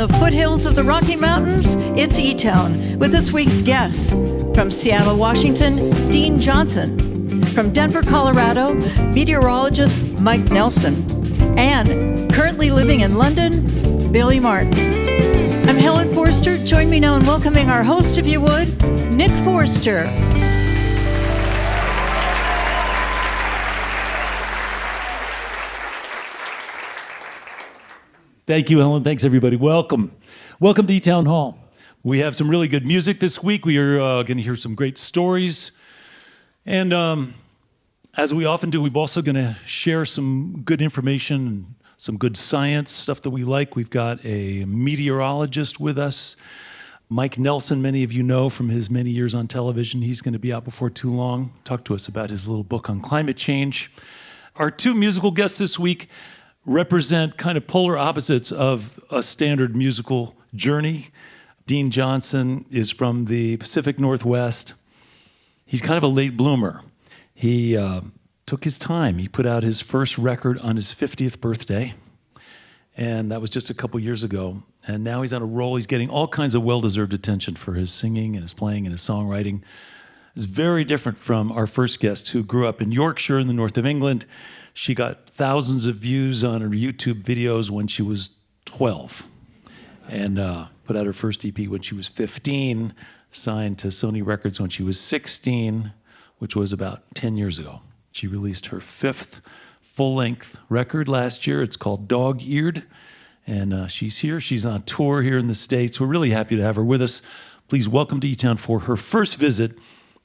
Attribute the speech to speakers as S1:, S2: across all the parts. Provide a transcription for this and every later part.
S1: the foothills of the Rocky Mountains, it's eTown with this week's guests. From Seattle, Washington, Dean Johnson. From Denver, Colorado, meteorologist Mike Nelson. And currently living in London, Billie Marten. I'm Helen Forster. Join me now in welcoming our host, if you would, Nick Forster.
S2: Thank you, Helen. Thanks, everybody. Welcome. Welcome to eTown Hall. We have some really good music this week. We are going to hear some great stories. And as we often do, we're also going to share some good information and some good science, stuff that we like. We've got a meteorologist with us. Mike Nelson, many of you know from his many years on television. He's going to be out before too long. Talk to us about his little book on climate change. Our two musical guests this week represent kind of polar opposites of a standard musical journey. Dean Johnson is from the Pacific Northwest. He's kind of a late bloomer. He took his time. He put out his first record on his 50th birthday, and that was just a couple years ago. And now he's on a roll. He's getting all kinds of well-deserved attention for his singing and his playing and his songwriting. It's very different from our first guest, who grew up in Yorkshire in the north of England. She got thousands of views on her YouTube videos when she was 12 and put out her first EP when she was 15, signed to Sony Records when she was 16, which was about 10 years ago. She released her fifth full-length record last year. It's called Dog-Eared, and she's here. She's on tour here in the States. We're really happy to have her with us. Please welcome to eTown for her first visit,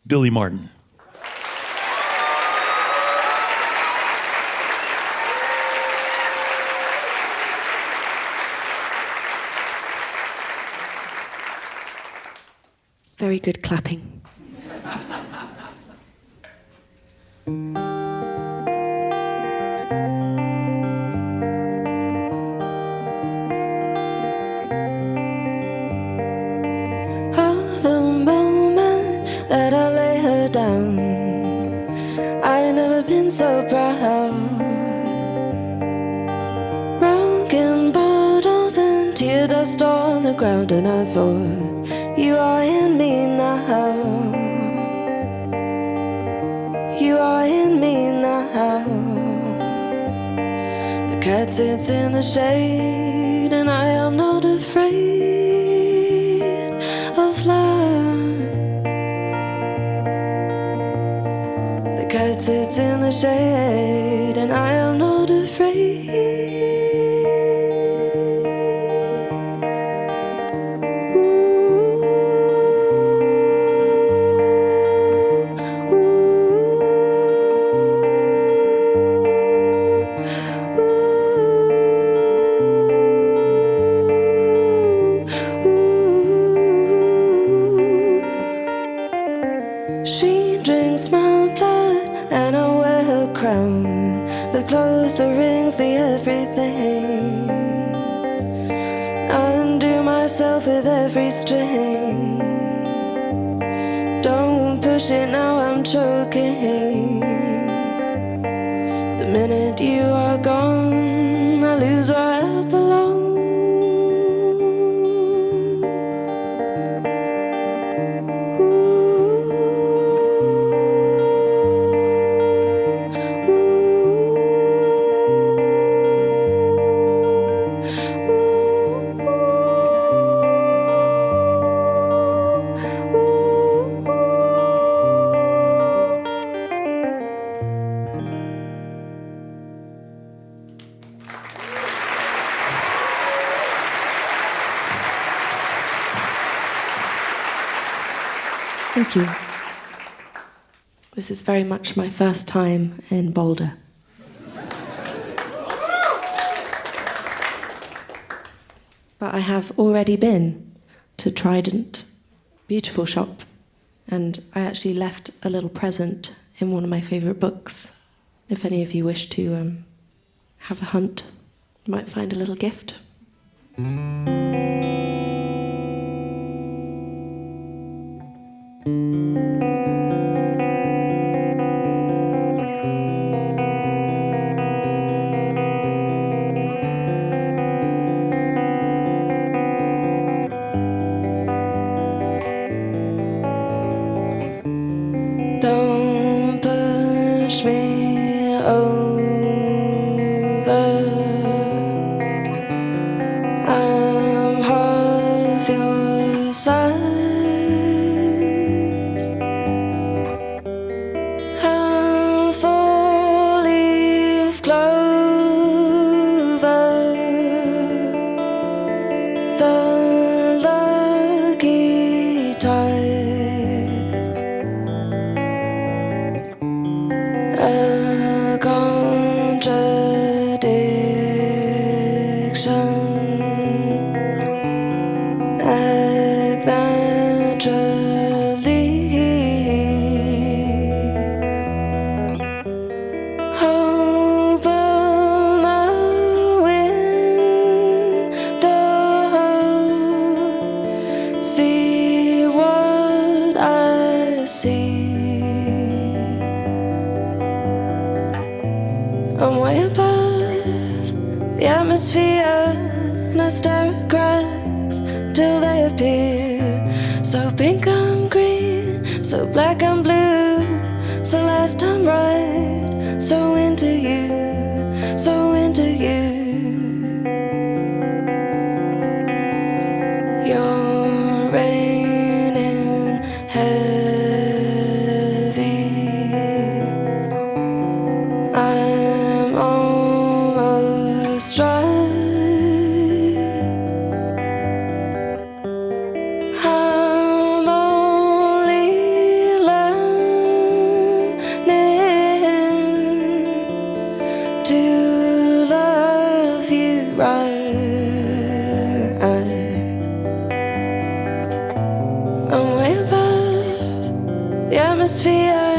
S2: Billie Marten.
S3: Very good clapping.
S4: Oh, the moment that I lay her down, I had never been so proud. Broken bottles and tear dust on the ground, and I thought, you are in me now. You are in me now. The cat sits in the shade, and I am not afraid of love. The cat sits in the shade, and I am not afraid. She drinks my blood and I wear her crown, the clothes, the rings, the everything. I undo myself with every string. Don't push it now, I'm choking. The minute you are gone, I lose where I belong.
S3: Thank you. This is very much my first time in Boulder. But I have already been to Trident, beautiful shop, and I actually left a little present in one of my favorite books. If any of you wish to have a hunt, you might find a little gift.
S4: Don't push me over. I'm half your size. I'm four-leaf clover, the lucky type. A contradiction, act naturally. Open the window, see what I see. I'm way above the atmosphere, and I stare at cracks till they appear. So pink I'm green, so black I'm blue, so left I'm right, so into you, so into you. You're raining heavy. I'm almost dry. I'm only learning to love you right. I'm way above the atmosphere,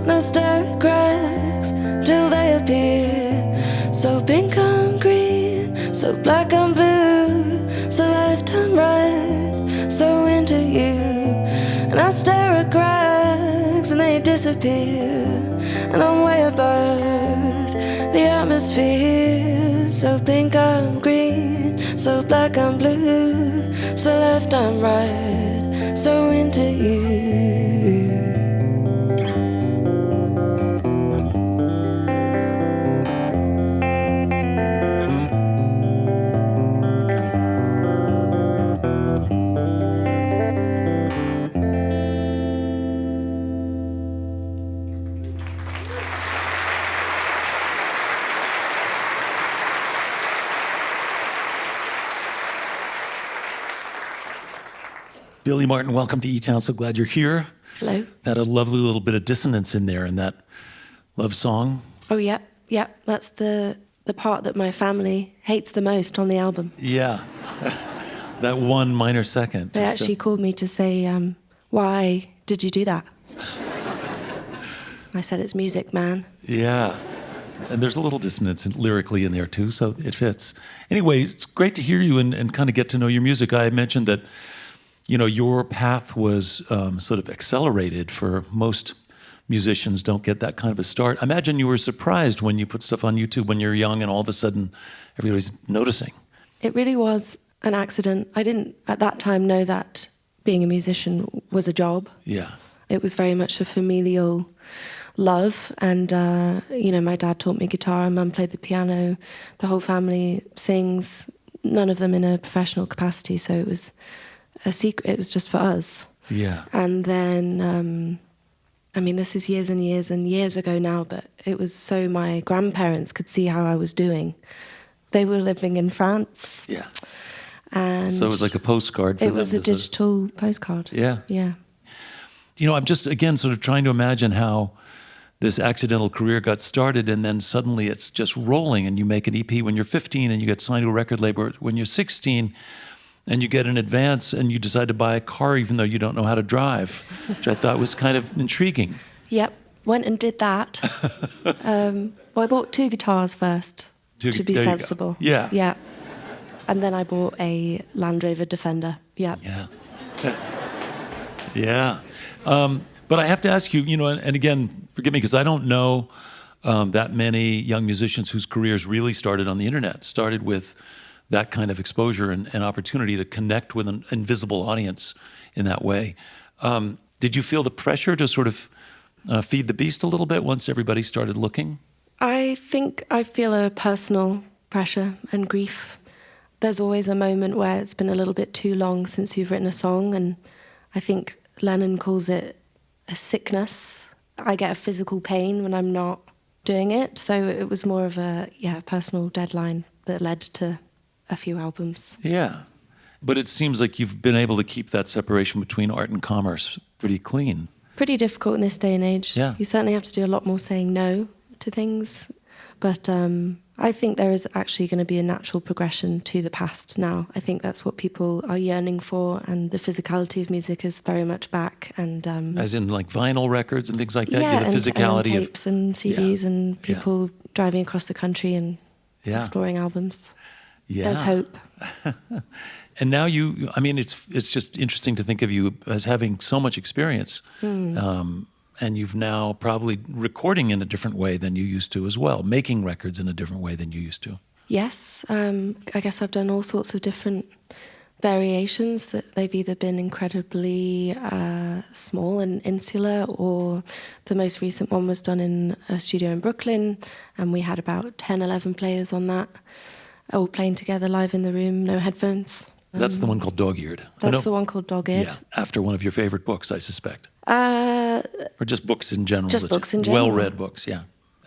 S4: and I stare at cracks till they appear. So pink I'm green, so black I'm blue, so left I'm right, so into you. And I stare at cracks and they disappear, and I'm way above the atmosphere. So pink I'm green, so black I'm blue, so left I'm right, so into you.
S2: Billie Marten, welcome to eTown. So glad you're here.
S3: Hello.
S2: That a lovely little bit of dissonance in there in that love song.
S3: Oh, yeah, yeah. That's the part that my family hates the most on the album.
S2: Yeah. That one minor second.
S3: They actually called me to say, why did you do that? I said, it's music, man.
S2: Yeah. And there's a little dissonance lyrically in there too, so it fits. Anyway, it's great to hear you and kind of get to know your music. I mentioned that, you know, your path was sort of accelerated. For most musicians don't get that kind of a start. I imagine you were surprised when you put stuff on YouTube when you're young and all of a sudden everybody's noticing.
S3: It really was an accident. I didn't at that time know that being a musician was a job.
S2: Yeah.
S3: It was very much a familial love, and you know, my dad taught me guitar, Mum played the piano, the whole family sings, none of them in a professional capacity, so it was a secret. It was just for us.
S2: Yeah.
S3: And then I mean, this is years and years and years ago now, but it was so my grandparents could see how I was doing. They were living in France.
S2: Yeah.
S3: And
S2: so it was like a postcard for them.
S3: it was a digital postcard.
S2: Yeah.
S3: Yeah.
S2: You know, I'm just, again, sort of trying to imagine how this accidental career got started, and then suddenly it's just rolling, and you make an EP when you're 15 and you get signed to a record label when you're 16, and you get an advance and you decide to buy a car even though you don't know how to drive, which I thought was kind of intriguing.
S3: Yep. Went and did that. Well, I bought 2 guitars first to be
S2: there you go.
S3: sensible.
S2: Yeah.
S3: Yeah. And then I bought a Land Rover Defender. Yeah.
S2: Yeah. Yeah. But I have to ask you, you know, and again, forgive me, because I don't know that many young musicians whose careers really started on the internet, started with that kind of exposure and opportunity to connect with an invisible audience in that way. Did you feel the pressure to sort of feed the beast a little bit once everybody started looking?
S3: I think I feel a personal pressure and grief. There's always a moment where it's been a little bit too long since you've written a song, and I think Lennon calls it a sickness. I get a physical pain when I'm not doing it, so it was more of a personal deadline that led to a few albums.
S2: Yeah. But it seems like you've been able to keep that separation between art and commerce pretty clean.
S3: Pretty difficult in this day and age.
S2: Yeah.
S3: You certainly have to do a lot more saying no to things. But I think there is actually going to be a natural progression to the past now. I think that's what people are yearning for, and the physicality of music is very much back. And
S2: as in like vinyl records and things like that?
S3: Yeah,
S2: the
S3: and
S2: physicality
S3: tapes and CDs and people driving across the country and exploring albums.
S2: Yeah.
S3: There's hope.
S2: And now it's just interesting to think of you as having so much experience. And you've now probably recording in a different way than you used to as well, making records in a different way than you used to.
S3: Yes, I guess I've done all sorts of different variations. That they've either been incredibly small and insular, or the most recent one was done in a studio in Brooklyn, and we had about 10, 11 players on that, all playing together live in the room, no headphones.
S2: That's the one called Dog-Eared.
S3: That's the one called Dog-Eared.
S2: Yeah, after one of your favorite books, I suspect. Or just books in general.
S3: Just books in general.
S2: Well-read books, yeah.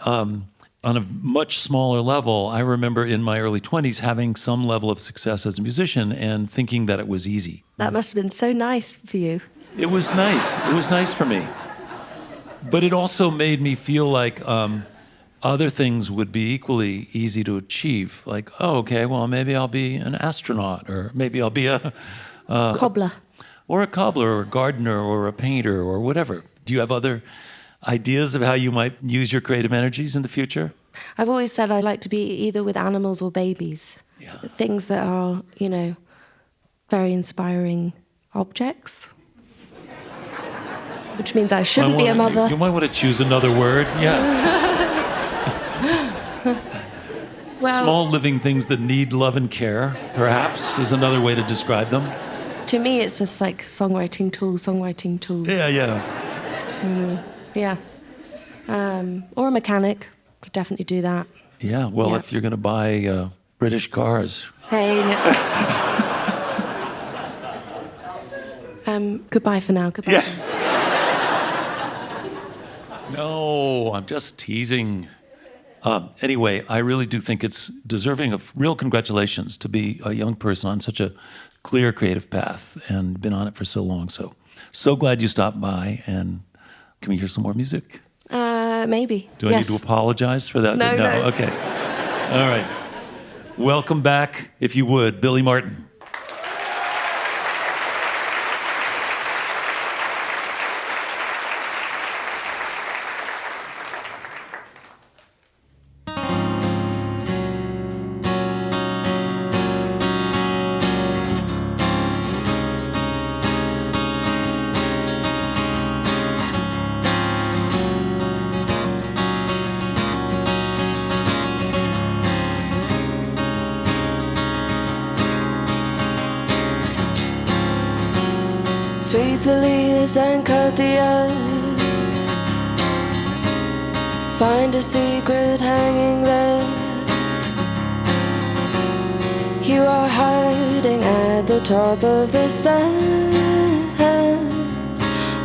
S2: On a much smaller level, I remember in my early 20s having some level of success as a musician and thinking that it was easy.
S3: That must have been so nice for you.
S2: It was nice. It was nice for me. But it also made me feel like other things would be equally easy to achieve. Like, oh, okay, well, maybe I'll be an astronaut, or maybe I'll be a
S3: cobbler.
S2: Or a cobbler, or a gardener, or a painter, or whatever. Do you have other ideas of how you might use your creative energies in the future?
S3: I've always said I like to be either with animals or babies.
S2: Yeah.
S3: Things that are, very inspiring objects. Which means I shouldn't be a mother.
S2: You might want to choose another word, yeah.
S3: Well,
S2: small living things that need love and care, perhaps, is another way to describe them.
S3: To me, it's just like songwriting tool.
S2: Yeah.
S3: Yeah. Or a mechanic. Could definitely do that.
S2: Yeah, well, if you're going to buy British cars.
S3: Hey. Goodbye for now. Goodbye.
S2: Yeah. No, I'm just teasing. Anyway, I really do think it's deserving of real congratulations to be a young person on such a clear creative path and been on it for so long. So glad you stopped by. And can we hear some more music?
S3: Maybe.
S2: Do I need to apologize for that?
S3: No.
S2: Okay. All right. Welcome back, if you would, Billie Marten.
S4: Sweep the leaves and cut the earth. Find a secret hanging there. You are hiding at the top of the stairs,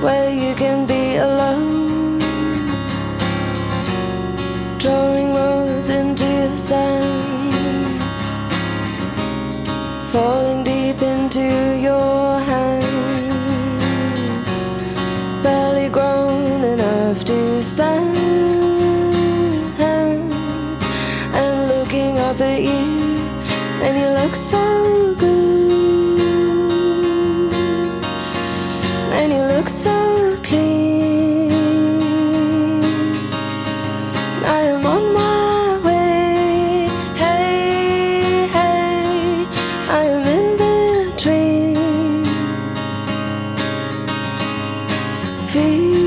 S4: where you can be alone, drawing roads into the sand, falling deep into your hands, barely grown enough to stand, and looking up at you, and you look so good, and you look so clean. I am on my way, hey, hey, I am in between, feeling.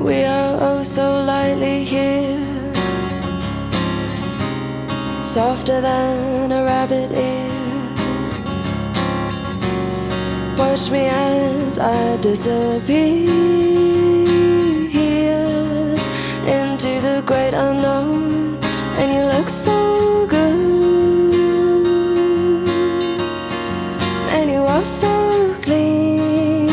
S4: We are oh so lightly here, softer than a rabbit ear. Watch me as I disappear into the great unknown, and you look so good, and you are so clean.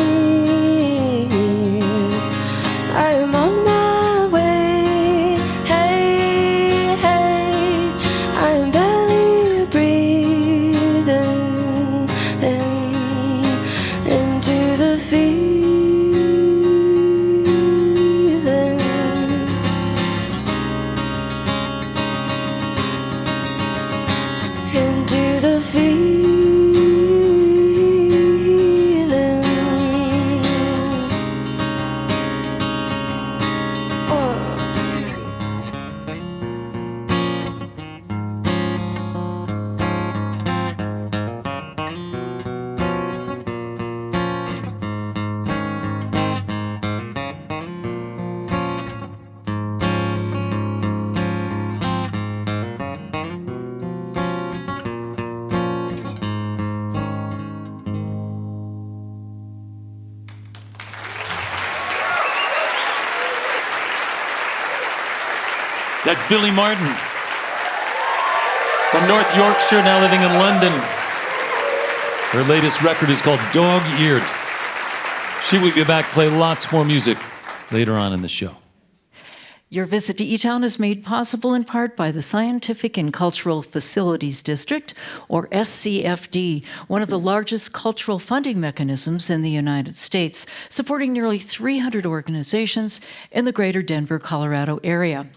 S4: I am on my way, hey, hey, I am barely breathing into the feeling, into the feeling.
S2: That's Billie Marten from North Yorkshire, now living in London. Her latest record is called Dog Eared. She will be back, play lots more music later on in the show.
S1: Your visit to eTown is made possible in part by the Scientific and Cultural Facilities District, or SCFD, one of the largest cultural funding mechanisms in the United States, supporting nearly 300 organizations in the greater Denver, Colorado area.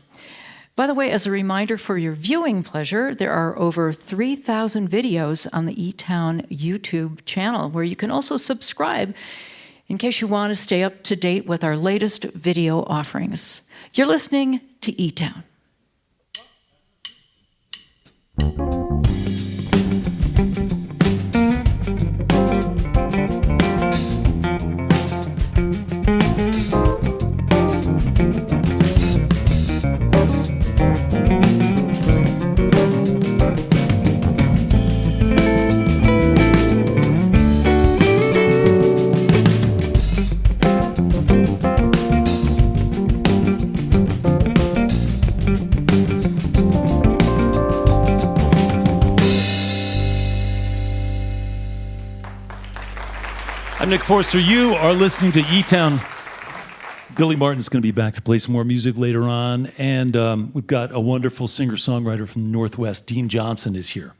S1: By the way, as a reminder for your viewing pleasure, there are over 3,000 videos on the eTown YouTube channel, where you can also subscribe in case you want to stay up to date with our latest video offerings. You're listening to eTown.
S2: I'm Nick Forster. You are listening to eTown. Billie Marten's going to be back to play some more music later on. And we've got a wonderful singer-songwriter from the Northwest. Dean Johnson is here.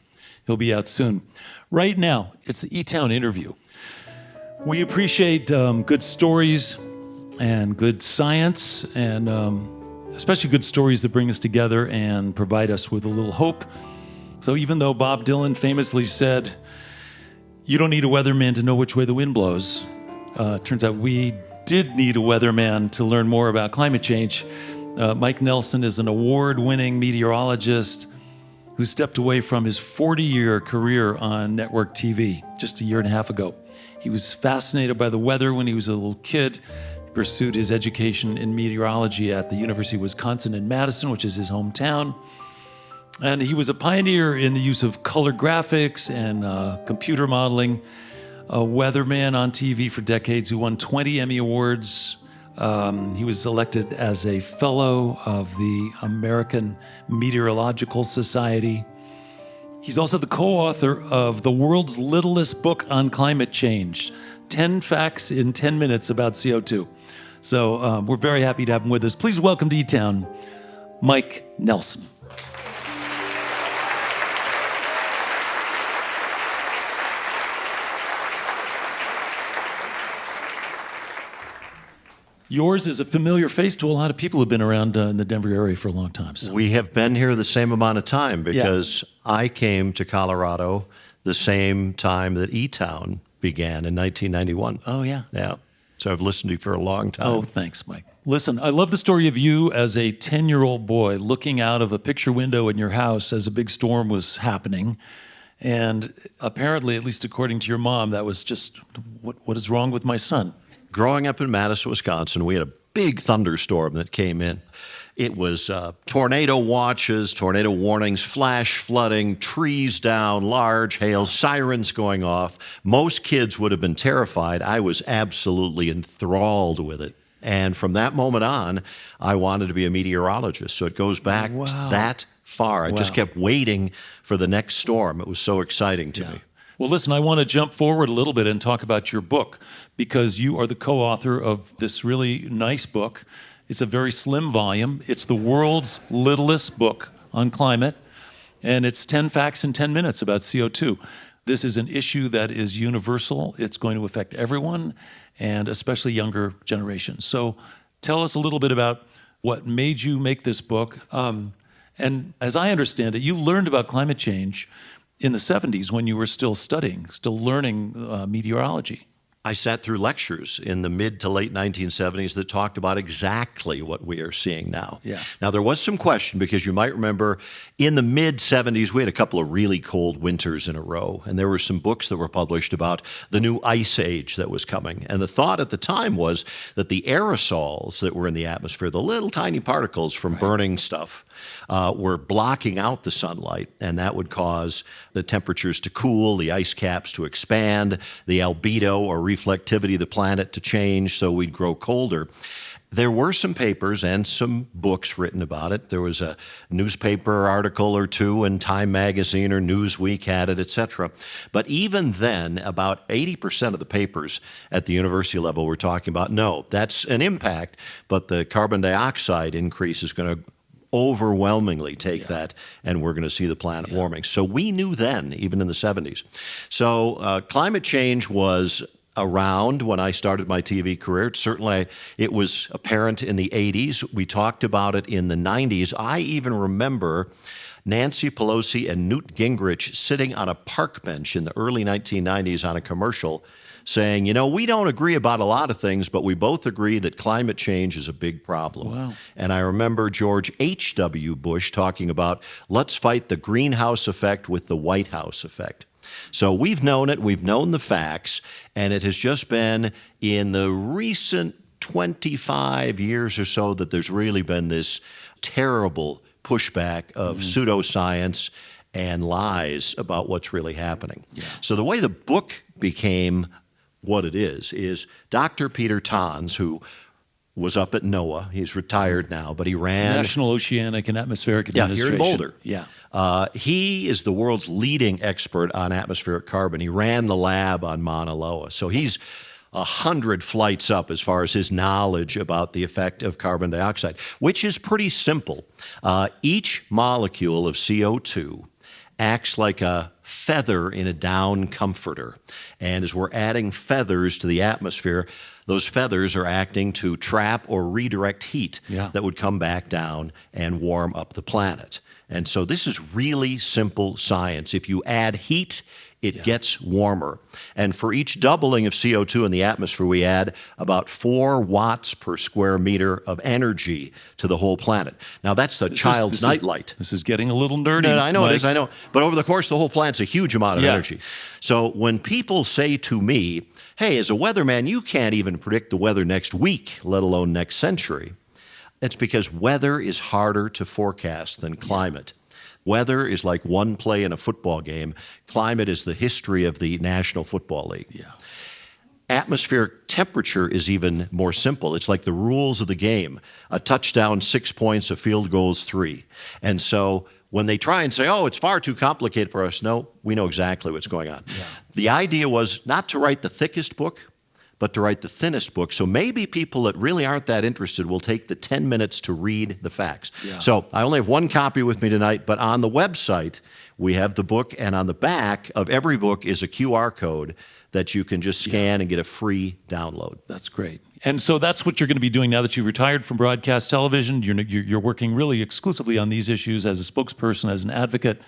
S2: He'll be out soon. Right now, it's the eTown interview. We appreciate good stories and good science, and especially good stories that bring us together and provide us with a little hope. So even though Bob Dylan famously said, "You don't need a weatherman to know which way the wind blows," turns out we did need a weatherman to learn more about climate change. Mike Nelson is an award-winning meteorologist who stepped away from his 40-year career on network TV just a year and a half ago. He was fascinated by the weather when he was a little kid. He pursued his education in meteorology at the University of Wisconsin in Madison, which is his hometown. And he was a pioneer in the use of color graphics and computer modeling, a weatherman on TV for decades who won 20 Emmy Awards. He was elected as a fellow of the American Meteorological Society. He's also the co-author of the world's littlest book on climate change, 10 Facts in 10 Minutes about CO2. So we're very happy to have him with us. Please welcome to eTown, Mike Nelson. Yours is a familiar face to a lot of people who have been around in the Denver area for a long time. So.
S5: We have been here the same amount of time because I came to Colorado the same time that eTown began in 1991.
S2: Oh, yeah.
S5: Yeah. So I've listened to you for a long time.
S2: Oh, thanks, Mike. Listen, I love the story of you as a 10-year-old boy looking out of a picture window in your house as a big storm was happening. And apparently, at least according to your mom, that was just, what is wrong with my son?
S5: growing up in Madison, Wisconsin, we had a big thunderstorm that came in. It was tornado watches, tornado warnings, flash flooding, trees down, large hail, sirens going off. Most kids would have been terrified. I was absolutely enthralled with it. And from that moment on, I wanted to be a meteorologist. So it goes back that far. I just kept waiting for the next storm. It was so exciting to me.
S2: Well, listen, I want to jump forward a little bit and talk about your book, because you are the co-author of this really nice book. It's a very slim volume. It's the world's littlest book on climate, and it's 10 facts in 10 minutes about CO2. This is an issue that is universal. It's going to affect everyone, and especially younger generations. So tell us a little bit about what made you make this book. And as I understand it, you learned about climate change in the 70s when you were still studying, still learning meteorology.
S5: I sat through lectures in the mid to late 1970s that talked about exactly what we are seeing now.
S2: Yeah.
S5: Now, there was some question, because you might remember in the mid 70s, we had a couple of really cold winters in a row, and there were some books that were published about the new ice age that was coming. And the thought at the time was that the aerosols that were in the atmosphere, the little tiny particles from burning stuff, were blocking out the sunlight, and that would cause the temperatures to cool, the ice caps to expand, the albedo or reflectivity of the planet to change, so we'd grow colder. There were some papers and some books written about it. There was a newspaper article or two, and Time magazine or Newsweek had it, etc. But even then, about 80% of the papers at the university level were talking about, no, that's an impact, but the carbon dioxide increase is going to overwhelmingly take that, and we're going to see the planet warming. So we knew then, even in the 70s. So climate change was around when I started my TV career. Certainly, it was apparent in the 80s. We talked about it in the 90s. I even remember Nancy Pelosi and Newt Gingrich sitting on a park bench in the early 1990s on a commercial saying, you know, we don't agree about a lot of things, but we both agree that climate change is a big problem.
S2: Wow.
S5: And I remember George H.W. Bush talking about, let's fight the greenhouse effect with the White House effect. So we've known it, we've known the facts, and it has just been in the recent 25 years or so that there's really been this terrible pushback of pseudoscience and lies about what's really happening. So the way the book became what it is Dr. Peter Tons, who was up at NOAA. He's retired now, but he ran
S2: National Oceanic and Atmospheric Administration.
S5: here in Boulder.
S2: Yeah.
S5: He is the world's leading expert on atmospheric carbon. He ran the lab on Mauna Loa. So he's 100 flights up as far as his knowledge about the effect of carbon dioxide, which is pretty simple. Each molecule of CO2 acts like a feather in a down comforter. And as we're adding feathers to the atmosphere, those feathers are acting to trap or redirect heat that would come back down and warm up the planet. And so this is really simple science. If you add heat, it gets warmer. And for each doubling of CO2 in the atmosphere, we add about 4 watts per square meter of energy to the whole planet. Now, that's the child's nightlight.
S2: This is getting a little nerdy.
S5: No, I know
S2: Mike.
S5: it is, I know. But over the course of the whole planet, it's a huge amount of energy. So when people say to me, hey, as a weatherman, you can't even predict the weather next week, let alone next century, it's because weather is harder to forecast than climate. Weather is like one play in a football game. Climate is the history of the National Football League. Atmospheric temperature is even more simple. It's like the rules of the game. A touchdown, 6 points, a field goal is 3. And so when they try and say, oh, it's far too complicated for us, no, we know exactly what's going on. The idea was not to write the thickest book, but to write the thinnest book. So maybe people that really aren't that interested will take the 10 minutes to read the facts. So I only have one copy with me tonight, but on the website, we have the book, and on the back of every book is a QR code that you can just scan and get a free download.
S2: That's great. And so that's what you're going to be doing now that you've retired from broadcast television. You're working really exclusively on these issues as a spokesperson, as an advocate,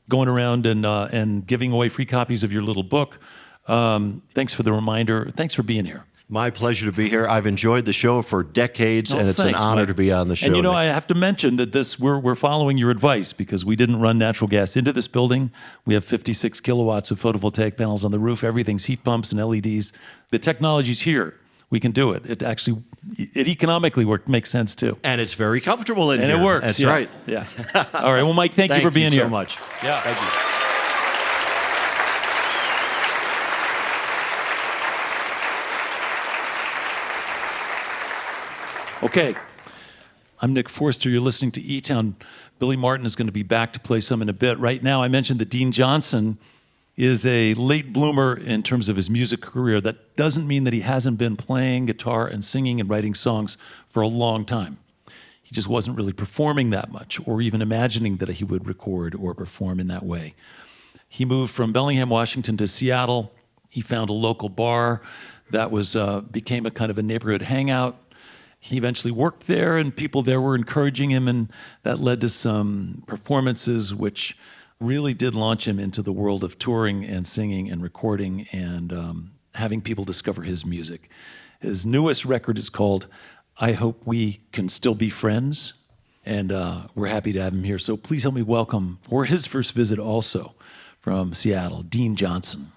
S2: going around and giving away free copies of your little book. Thanks for the reminder. Thanks for being here.
S5: My pleasure to be here. I've enjoyed the show for decades, and it's
S2: thanks,
S5: an honor
S2: Mike.
S5: to be on the show.
S2: And you know,
S5: Nick.
S2: I have to mention that we're following your advice, because we didn't run natural gas into this building. We have 56 kilowatts of photovoltaic panels on the roof. Everything's heat pumps and LEDs. The technology's here. we can do it. It actually, it economically makes sense too.
S5: And it's very comfortable in
S2: And
S5: here.
S2: it works.
S5: That's
S2: yeah.
S5: right.
S2: Yeah. All right. Well, Mike, thank you for being here.
S5: so much.
S2: Yeah.
S5: Thank you.
S2: Okay. I'm Nick Forster. You're listening to eTown. Billie Marten is going to be back to play some in a bit. Right now, I mentioned that Dean Johnson is a late bloomer in terms of his music career. That doesn't mean that he hasn't been playing guitar and singing and writing songs for a long time. He just wasn't really performing that much or even imagining that he would record or perform in that way. He moved from Bellingham, Washington to Seattle. He found a local bar that became a kind of a neighborhood hangout. He eventually worked there, and people there were encouraging him, and that led to some performances which really did launch him into the world of touring and singing and recording and having people discover his music. His newest record is called I Hope We Can Still Be Friends, and we're happy to have him here. So please help me welcome, for his first visit also, from Seattle, Dean Johnson.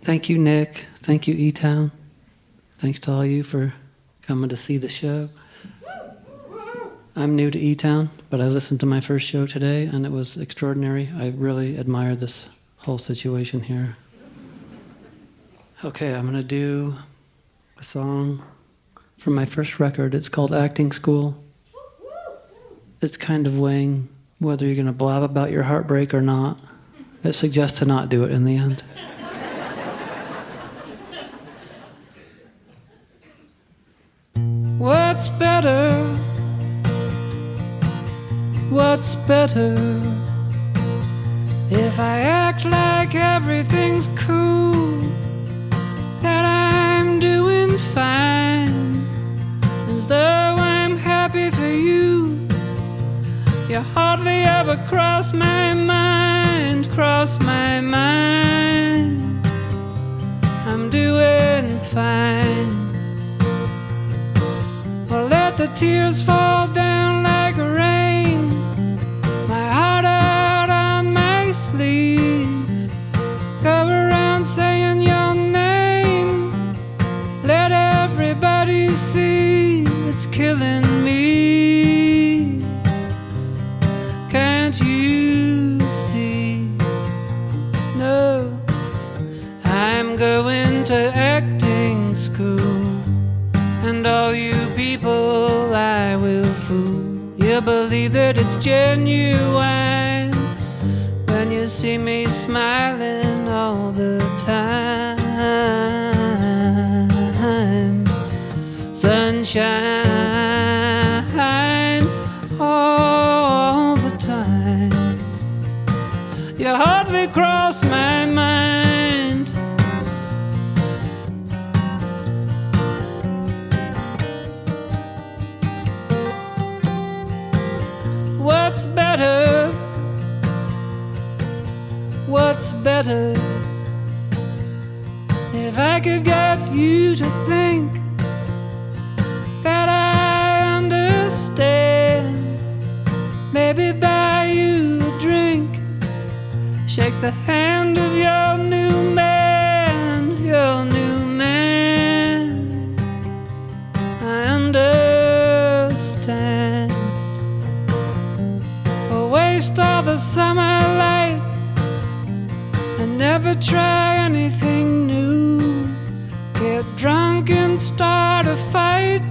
S6: Thank you, Nick. Thank you, eTown. Thanks to all you for coming to see the show. I'm new to eTown, but I listened to my first show today, and it was extraordinary. I really admire this whole situation here. Okay, I'm going to do a song from my first record. It's called Acting School. It's kind of weighing whether you're going to blab about your heartbreak or not. It suggests to not do it in the end. What's better? What's better? If I act like everything's cool, that I'm doing fine, as though I'm happy for you. You hardly ever cross my mind, I'm doing fine. Well, let the tears fall down like rain, my heart out on my sleeve. Go around saying your name, let everybody see it's killing me. Can't you see? No, I'm going to acting school. And all you people I will fool. You believe that it's genuine when you see me smiling all the time. Sunshine all the time. You hardly cross my mind. What's better? What's better? If I could get you to think that I understand, maybe buy you a drink, shake the hand of your new man, I understand. Waste all the summer light and never try anything new. Get drunk and start a fight,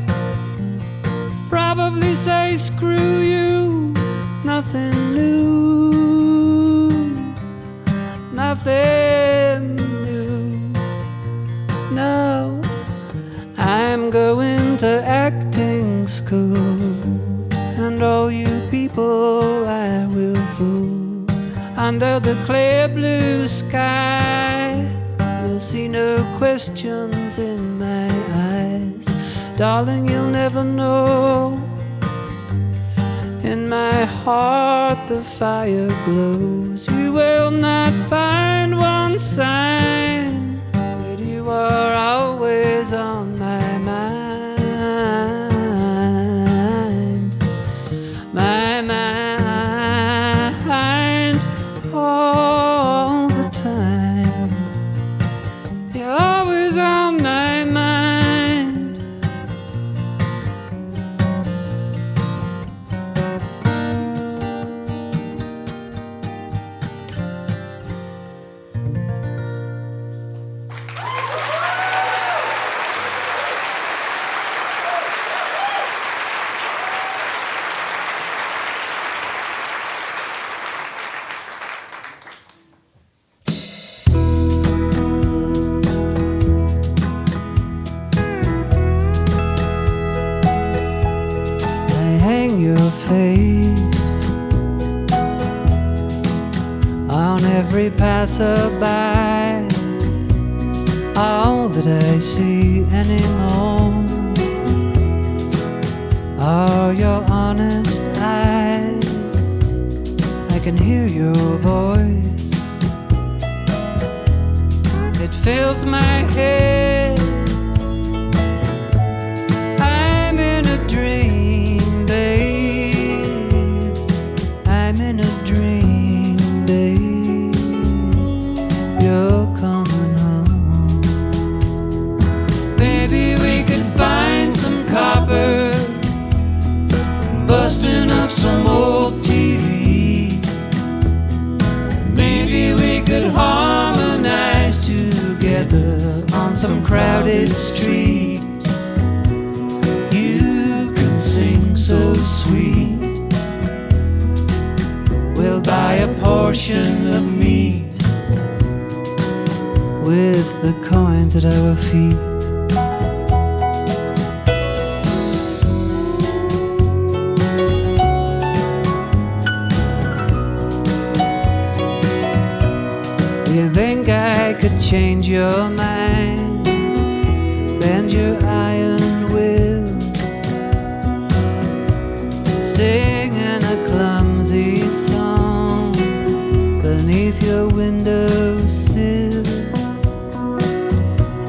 S6: probably say screw you. Nothing new, nothing new. No, I'm going to acting school. And all you people I will fool. Under the clear blue sky, you'll see no questions in my eyes. Darling, you'll never know. In my heart the fire glows. You will not find one sign that you are always on my mind. every passerby. All that I see anymore are your honest eyes. I can hear your voice. It fills my head. I'm in a dream, babe. I'm in a dream, babe. You're coming home. Maybe we could find some copper, busting up some old TV. Maybe we could harmonize together on some crowded street. You can sing so sweet. We'll buy a portion of meat with the coins at our feet. You think I could change your mind, bend your iron will, singing a clumsy song beneath your windowsill.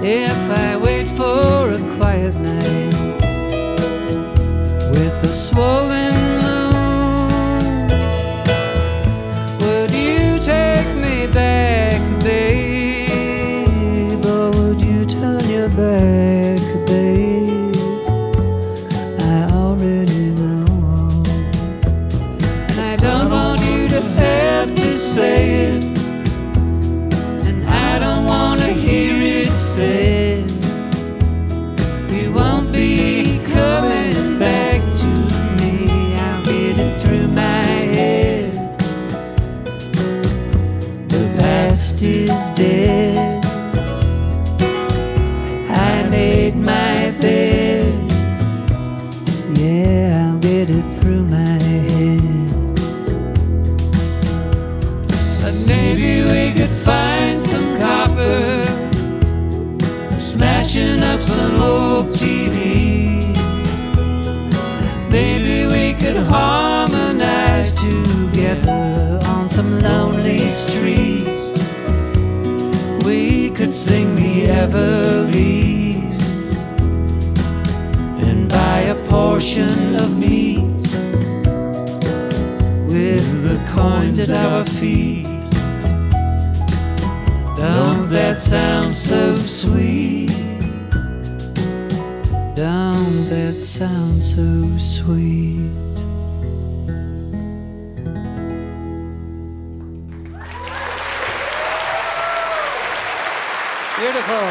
S6: If I wait for a quiet night with a swollen moon, would you take me back, babe? Or would you turn your back, babe? I already know. And I don't want you to have to say it, and I don't want to hear it said. You won't be coming back to me. I'll get it through my head. The past is dead. I made my bed. Yeah, I'll get it through my head. But maybe we could find some copper, smashing up some old TV. Maybe we could harmonize together on some lonely street. We could sing the Everleaves and buy a portion of meat with the coins at our feet. Don't that sound so sweet? Don't that sound so sweet? Beautiful.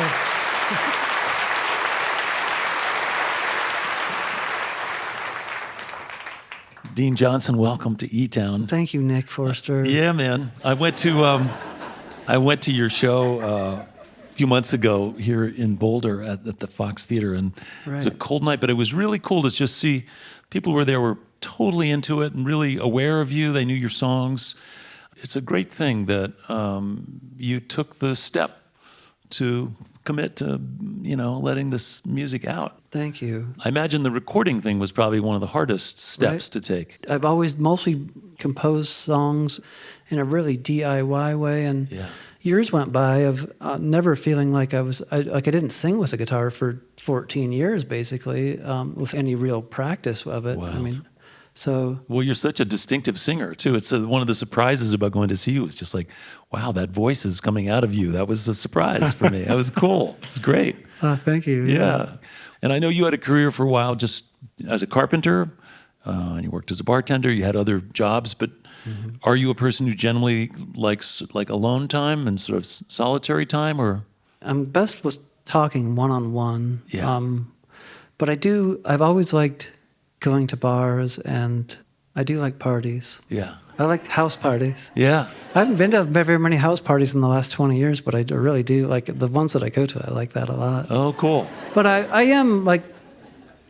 S2: Dean Johnson, welcome to eTown.
S6: Thank you, Nick Forster.
S2: Yeah, man. I went to your show a few months ago here in Boulder at the Fox Theater, and it was a cold night, but it was really cool to just see people who were there were totally into it and really aware of you. They knew your songs. It's a great thing that you took the step to commit to, letting this music out.
S6: Thank you.
S2: I imagine the recording thing was probably one of the hardest steps to take.
S6: I've always mostly composed songs in a really DIY way, and years went by of never feeling like I didn't sing with a guitar for 14 years, basically, with any real practice of it.
S2: Wow.
S6: I mean,
S2: well, you're such a distinctive singer, too. It's one of the surprises about going to see you. It's just like, wow, that voice is coming out of you. That was a surprise for me. That was cool. It's great.
S6: Thank you.
S2: Yeah. And I know you had a career for a while just as a carpenter, and you worked as a bartender. You had other jobs, but are you a person who generally likes like alone time and sort of solitary time, or?
S6: I'm best with talking one-on-one.
S2: Yeah.
S6: But I've always liked going to bars, and I do like parties.
S2: Yeah.
S6: I like house parties.
S2: Yeah.
S6: I haven't been to very many house parties in the last 20 years, but I really do like the ones that I go to. I like that a lot.
S2: Oh, cool.
S6: But I am like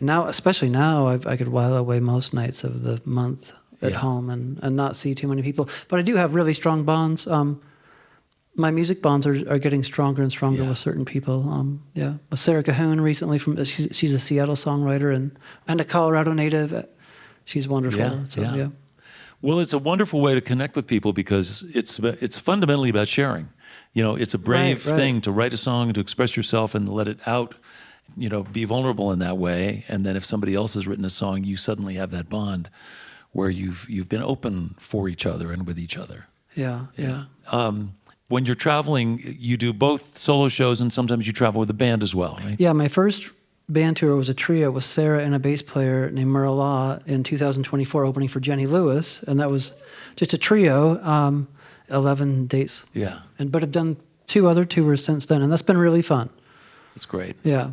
S6: now, especially now, I could while away most nights of the month at home and not see too many people. But I do have really strong bonds. My music bonds are getting stronger and stronger with certain people. With Sarah Cahoon recently, she's a Seattle songwriter and a Colorado native. She's wonderful.
S2: Well, it's a wonderful way to connect with people because it's fundamentally about sharing. It's a brave thing to write a song and to express yourself and let it out. Be vulnerable in that way. And then if somebody else has written a song, you suddenly have that bond where you've been open for each other and with each other.
S6: Yeah.
S2: When you're traveling, you do both solo shows and sometimes you travel with a band as well, right?
S6: Yeah, my first band tour was a trio with Sarah and a bass player named Merle Law in 2024, opening for Jenny Lewis. And that was just a trio, 11 dates.
S2: Yeah.
S6: But I've done 2 other tours since then, and that's been really fun.
S2: That's great.
S6: Yeah.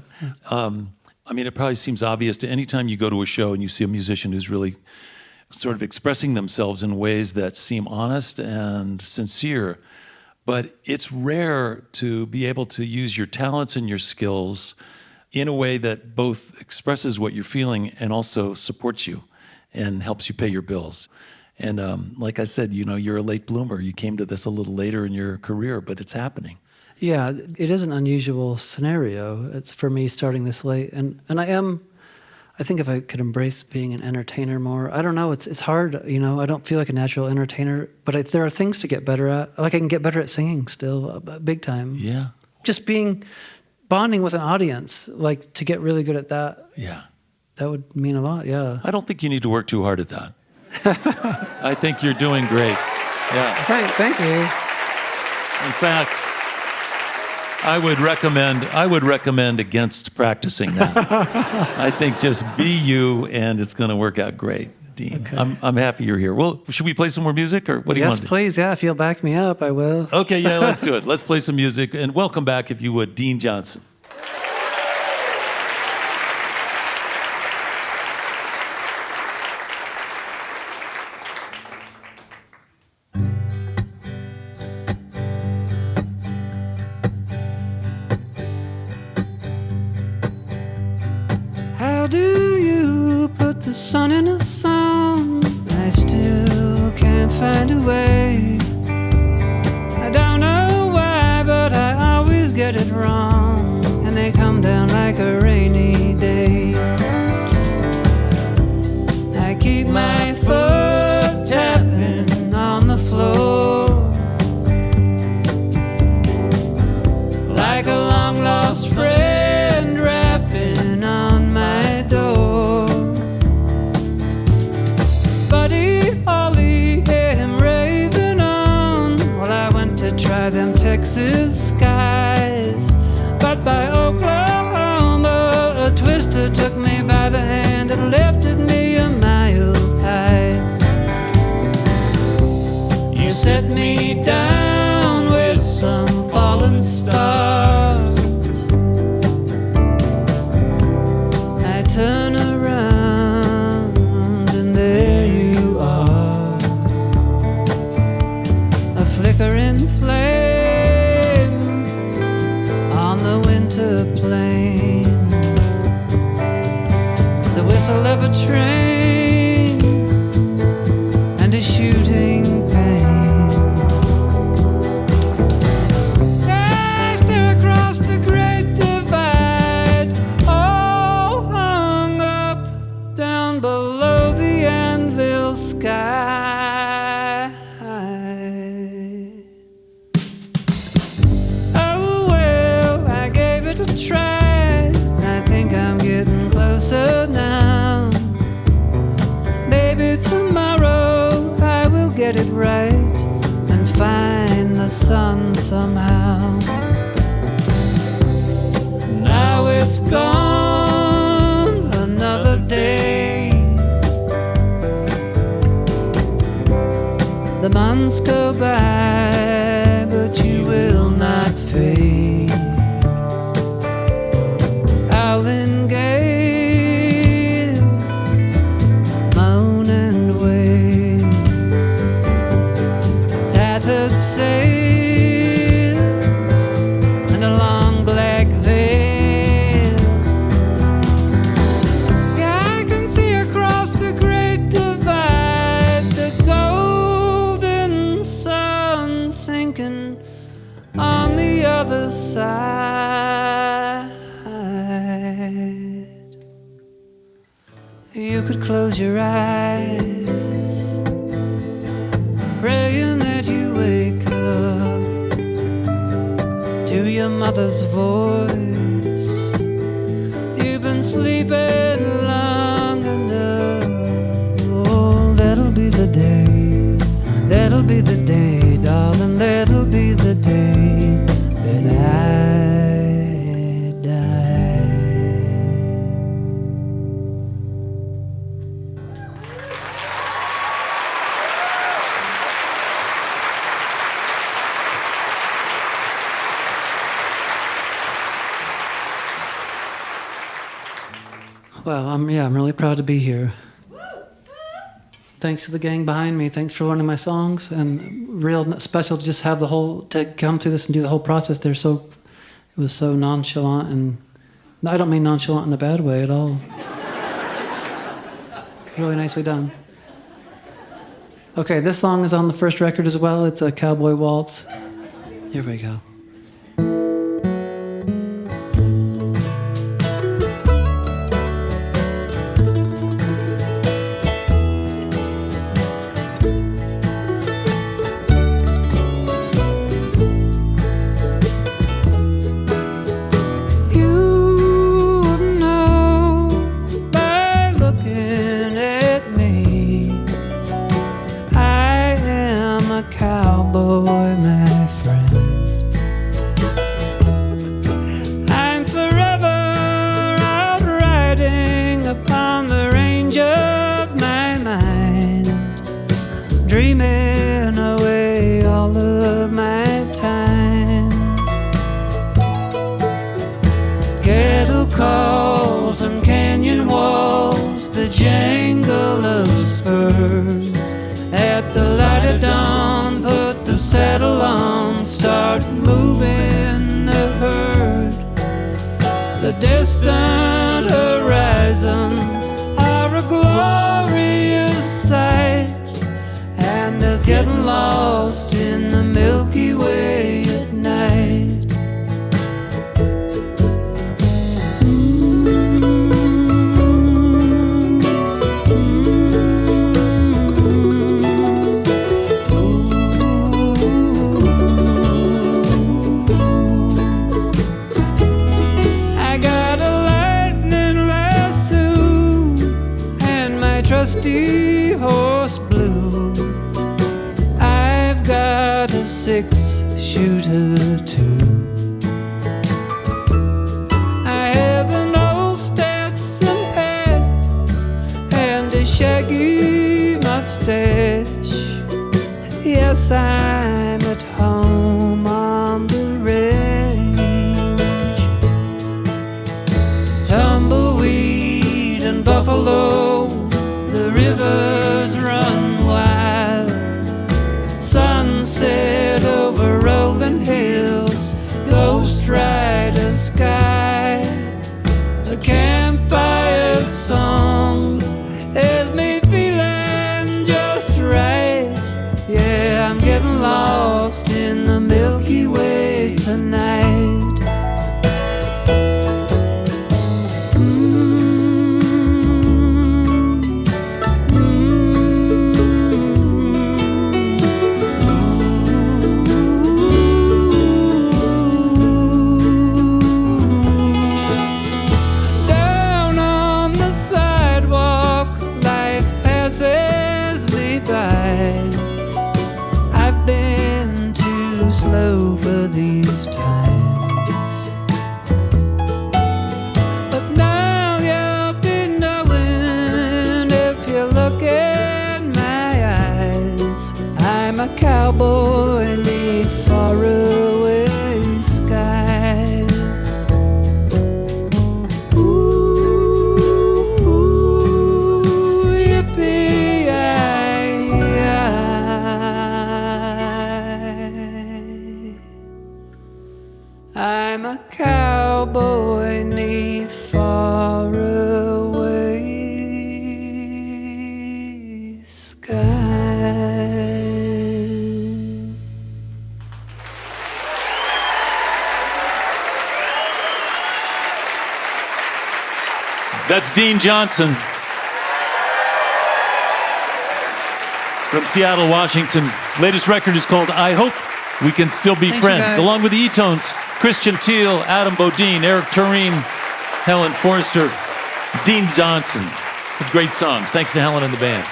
S2: It probably seems obvious to any time you go to a show and you see a musician who's really sort of expressing themselves in ways that seem honest and sincere. But it's rare to be able to use your talents and your skills in a way that both expresses what you're feeling and also supports you and helps you pay your bills. And like I said, you're a late bloomer. You came to this a little later in your career, but it's happening.
S6: Yeah, it is an unusual scenario. It's for me starting this late. And I think if I could embrace being an entertainer more, I don't know, it's hard, I don't feel like a natural entertainer, but there are things to get better at. Like I can get better at singing still, big time.
S2: Yeah.
S6: Just bonding with an audience, like to get really good at that.
S2: Yeah.
S6: That would mean a lot, yeah.
S2: I don't think you need to work too hard at that. I think you're doing great. Yeah.
S6: Right, thank you.
S2: In fact, I would recommend against practicing that. I think just be you, and it's going to work out great, Dean. Okay. I'm happy you're here. Well, should we play some more music, or what do you want to do?
S6: Yes, please. Yeah, if you'll back me up, I will.
S2: Okay, yeah, let's do it. Let's play some music, and welcome back, if you would, Dean Johnson.
S7: How do you put the sun in a song? I still can't find a way. I don't know why, but I always get it wrong, and they come down like a rainy day. I keep my foot tapping on the floor like a long lost friend rapping on my door. Buddy Holly, hear him raving on. Well, I went to try them Texas skies, but by Oklahoma a twister took me by the hand and lifted me a mile high. You set me down with some fallen stars. I turn around and there you are, a flickering flame on the winter plain, the whistle of a train and a shooting pain. I stare across the great divide, all hung up down below the anvil sky. Oh well, I gave it a try. I think I'm getting closer now. Maybe tomorrow I will get it right and find the sun somehow. Now it's gone, another day. The months go by, but you will not fade. Howling gale, moan and wail, tattered sails and a long black veil. Yeah, I can see across the great divide, smoking on the other side. You could close your eyes, praying that you wake up to your mother's voice. You've been sleeping long enough. Oh, that'll be the day, that'll be the day, darling, that'll be the day that I die.
S6: Well, I'm really proud to be here. Thanks to the gang behind me. Thanks for learning my songs, and real special to just have to come through this and do the whole process. It was so nonchalant, and I don't mean nonchalant in a bad way at all. Really nicely done. Okay, this song is on the first record as well. It's a cowboy waltz. Here we go.
S7: Cowboy, my friend, I'm forever out riding upon the range of my mind, dreaming away all of my time. Cattle calls and canyon walls, the jangle of spurs at the light of dawn, put the saddle on, start moving the herd. The distant horizons are a glorious sight, and there's getting lost in the Milky Way at night. Trusty horse blue, I've got a 6-shooter too. I have an old Stetson hat and a shaggy mustache. Yes, I'm at home on the range. Tumbleweed and buffalo, the rivers run wild. Sunset over rolling hills, ghost rider sky. A campfire song has me feeling just right. Yeah, I'm getting lost in the Milky Way tonight. Slow for these times, but now you'll be knowing if you look in my eyes. I'm a cowboy neath faraway skies. Ooh, yippee-yi-yi. I'm a cowboy neath faraway skies.
S2: That's Dean Johnson from Seattle, Washington. Latest record is called I Hope We Can Still Be
S1: Thank you,
S2: Friends.
S1: guys.
S2: Along with the eTones, Christian Teal, Adam Bodine, Eric Tureen, Helen Forster, Dean Johnson. With great songs. Thanks to Helen and the band.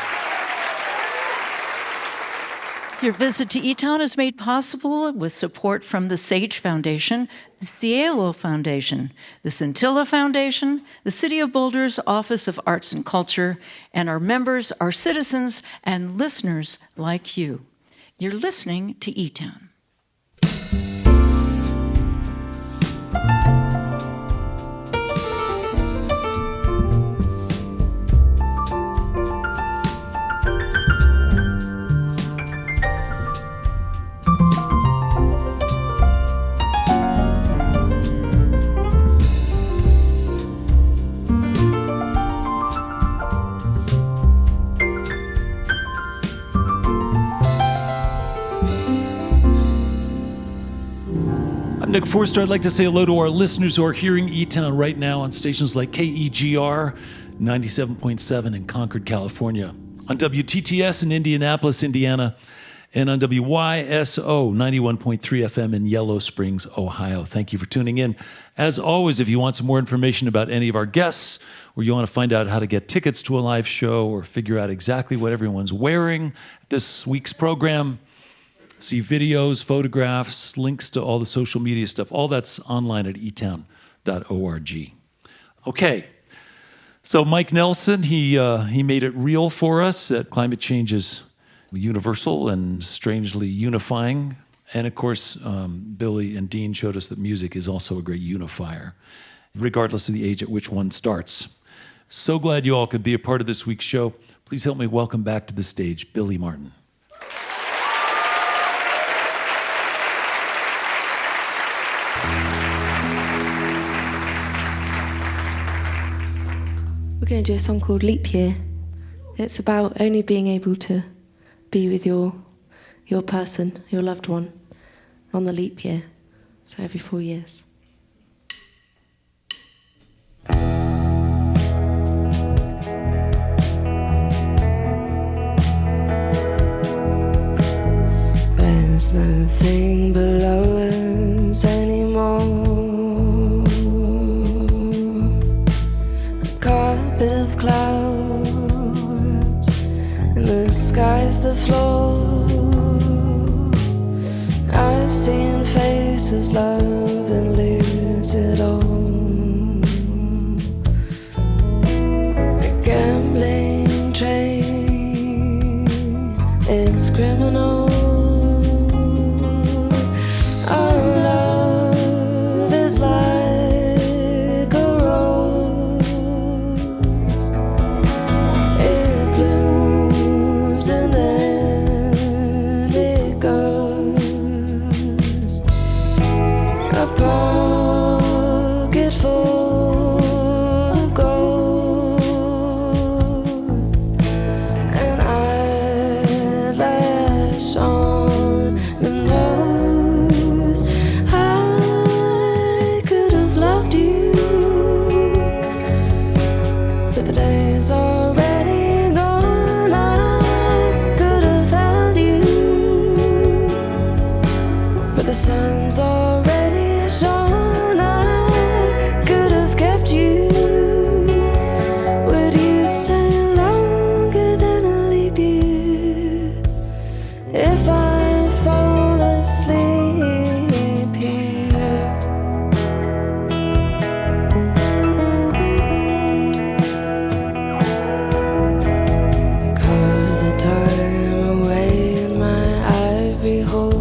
S1: Your visit to eTown is made possible with support from the Sage Foundation, the Cielo Foundation, the Scintilla Foundation, the City of Boulder's Office of Arts and Culture, and our members, our citizens, and listeners like you. You're listening to eTown.
S2: Nick Forster. I'd like to say hello to our listeners who are hearing eTown right now on stations like KEGR 97.7 in Concord, California, on WTTS in Indianapolis, Indiana, and on WYSO 91.3 FM in Yellow Springs, Ohio. Thank you for tuning in. As always, if you want some more information about any of our guests, or you want to find out how to get tickets to a live show, or figure out exactly what everyone's wearing at this week's program, see videos, photographs, links to all the social media stuff. All that's online at etown.org. Okay, so Mike Nelson, he made it real for us that climate change is universal and strangely unifying. And of course, Billie and Dean showed us that music is also a great unifier, regardless of the age at which one starts. So glad you all could be a part of this week's show. Please help me welcome back to the stage Billie Marten.
S3: We're going to do a song called Leap Year. It's about only being able to be with your person, your loved one, on the leap year. So every 4 years.
S4: There's nothing below us anymore. Carpet of clouds, and the sky's the floor. I've seen faces love and lose it all. A gambling train, it's criminal. Our love is like a rose. It blooms and then it goes. A pocket full of gold, an eyelash on the nose. I could have loved you, but the day's already gone. I could have held you, but the sun's already shone. I could have kept you. Would you stay longer than a leap year if I fall asleep here? Carve the time away in my ivory hole.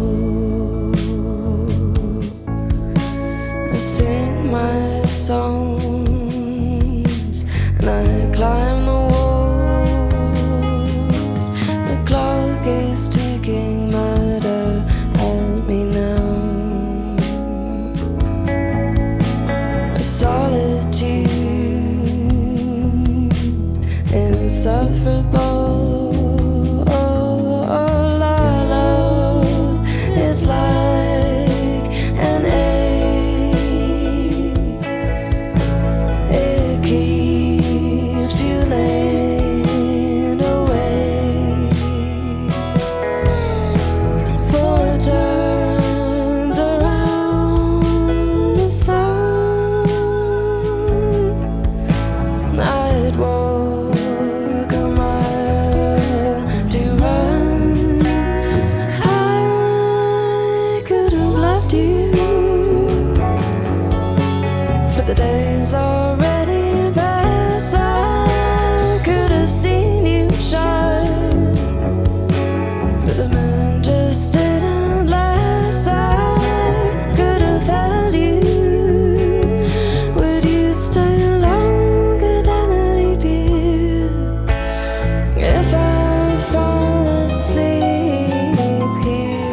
S4: loved you, but the day's already past. I could have seen you shine, but the moon just didn't last. I could have held you. Would you stay longer than a leap year if I fall asleep here?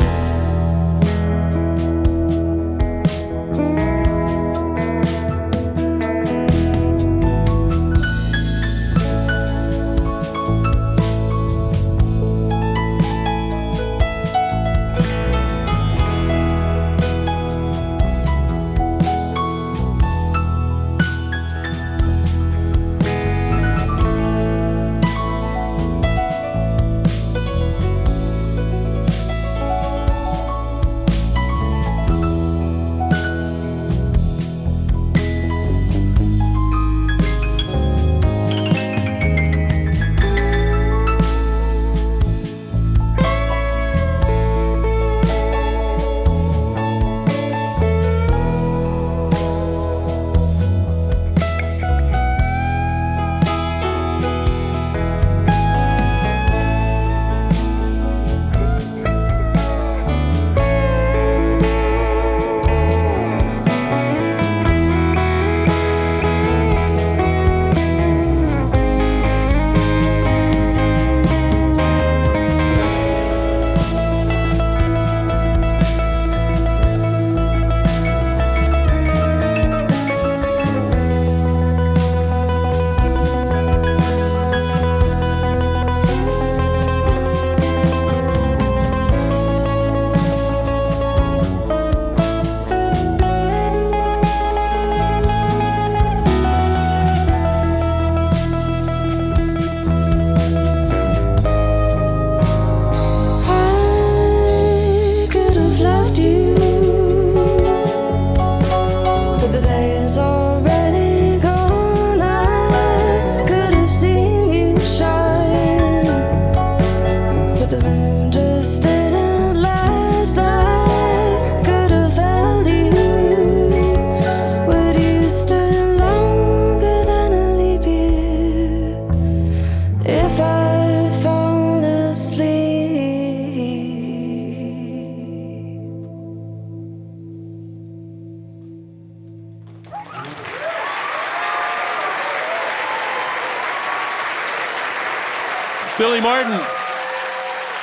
S2: Billie Marten,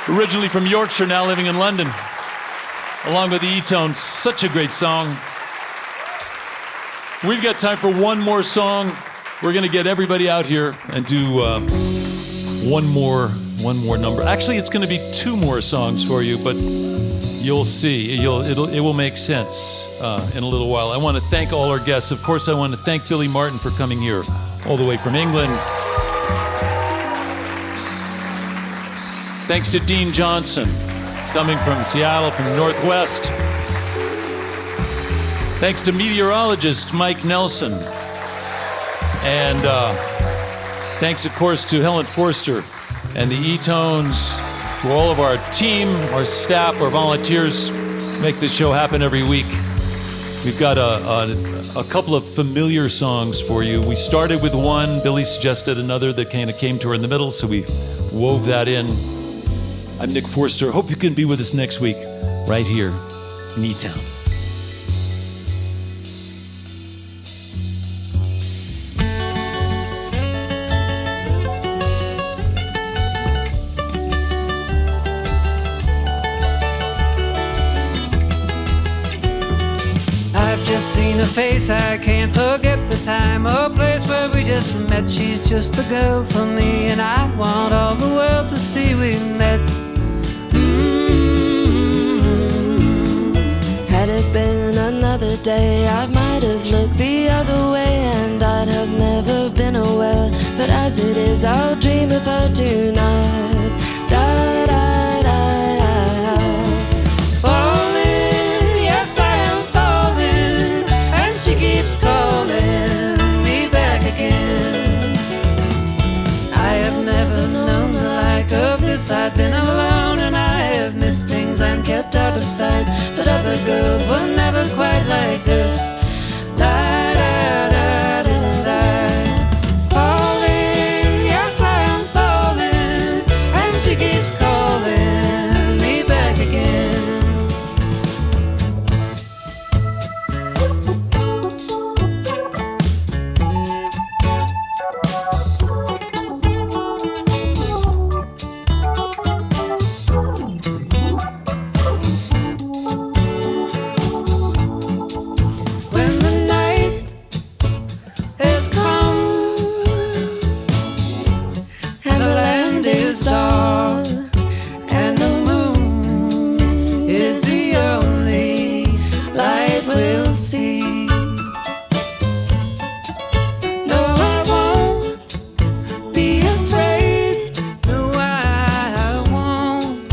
S2: originally from Yorkshire, now living in London, along with the eTown. Such a great song. We've got time for one more song. We're going to get everybody out here and do one more number. Actually, it's going to be two more songs for you, but you'll see. It will make sense in a little while. I want to thank all our guests. Of course, I want to thank Billie Marten for coming here all the way from England. Thanks to Dean Johnson, coming from Seattle, from the Northwest. Thanks to meteorologist Mike Nelson. And thanks, of course, to Helen Forster and the eTones, to all of our team, our staff, our volunteers make this show happen every week. We've got a couple of familiar songs for you. We started with one. Billie suggested another that kind of came to her in the middle, so we wove that in. I'm Nick Forster. Hope you can be with us next week, right here in eTown.
S7: I've just seen her face, I can't forget the time or place where we just met. She's just the girl for me, and I want all the world to see we met.
S4: Had it been another day, I might have looked the other way, and I'd have never been aware. But as it is, I'll dream of her tonight. Da, da, da.
S7: Falling, yes I am falling, and she keeps calling me back again. I have never known the like of this. I've been alone and I have missed things and kept out of sight, but other girls were
S4: will see. No, I won't be afraid.
S7: No, I won't.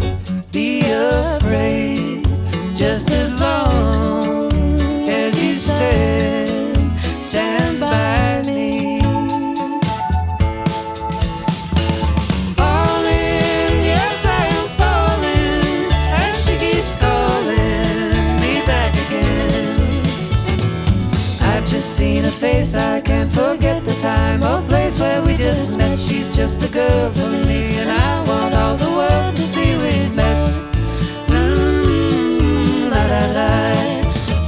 S4: Be afraid. Just as long as you stand by me. Falling, yes, I am falling, and she keeps calling me back again. I've just seen her face, I can't forget the time or place where we just met. She's just the girl for me, and I want all the world to see we've met. La da da.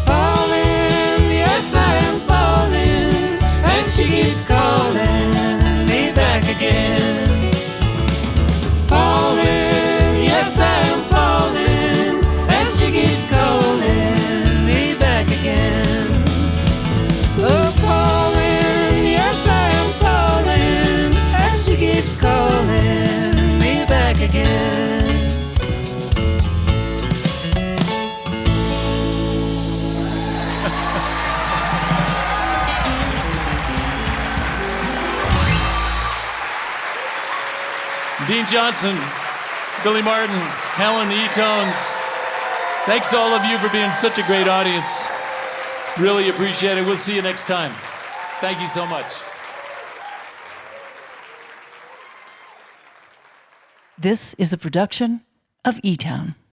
S4: Falling, yes, I am falling, and she keeps calling me back again. Falling, yes, I am falling, and she keeps calling me back again. Oh, falling, yes, I am falling, and she keeps calling me back again.
S2: Dean Johnson, Billie Marten, Helen, the eTones. Thanks to all of you for being such a great audience. Really appreciate it. We'll see you next time. Thank you so much.
S1: This is a production of eTown.